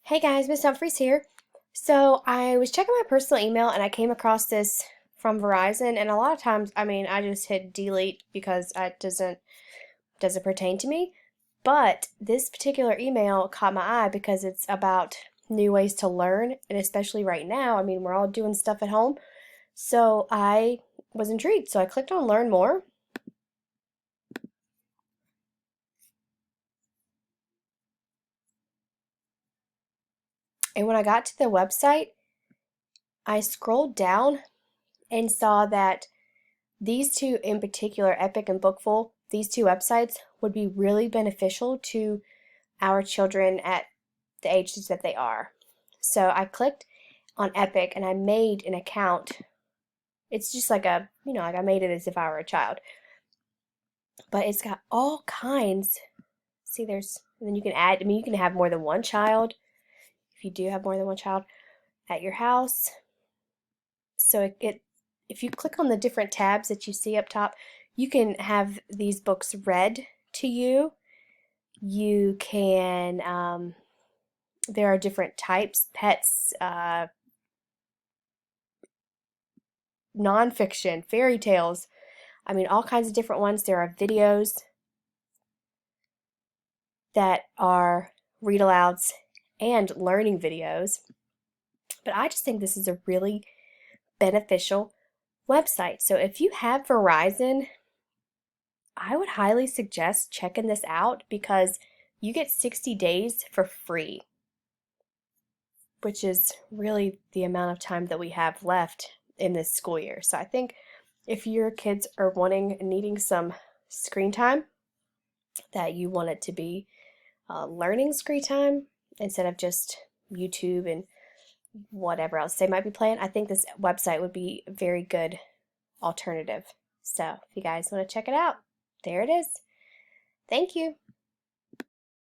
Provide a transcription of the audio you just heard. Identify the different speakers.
Speaker 1: Hey guys, Miss Humphries here. So I was checking my personal email and I came across this from Verizon, and a lot of times, I just hit delete because it doesn't pertain to me. But this particular email caught my eye because it's about new ways to learn, and especially right now, we're all doing stuff at home. So I was intrigued, so I clicked on learn more. And when I got to the website, I scrolled down and saw that these two in particular, Epic and Bookful, these two websites would be really beneficial to our children at the ages that they are. So I clicked on Epic and I made an account. It's just like like I made it as if I were a child. But it's got all kinds. See, and then you can add, you can have more than one child if you do have more than one child at your house. So if you click on the different tabs that you see up top, you can have these books read to you. You can, there are different types, pets, nonfiction, fairy tales. All kinds of different ones. There are videos that are read alouds and learning videos. But I just think this is a really beneficial website. So if you have Verizon, I would highly suggest checking this out because you get 60 days for free, which is really the amount of time that we have left in this school year. So I think if your kids are needing some screen time, that you want it to be learning screen time instead of just YouTube and whatever else they might be playing, I think this website would be a very good alternative. So if you guys want to check it out, there it is. Thank you.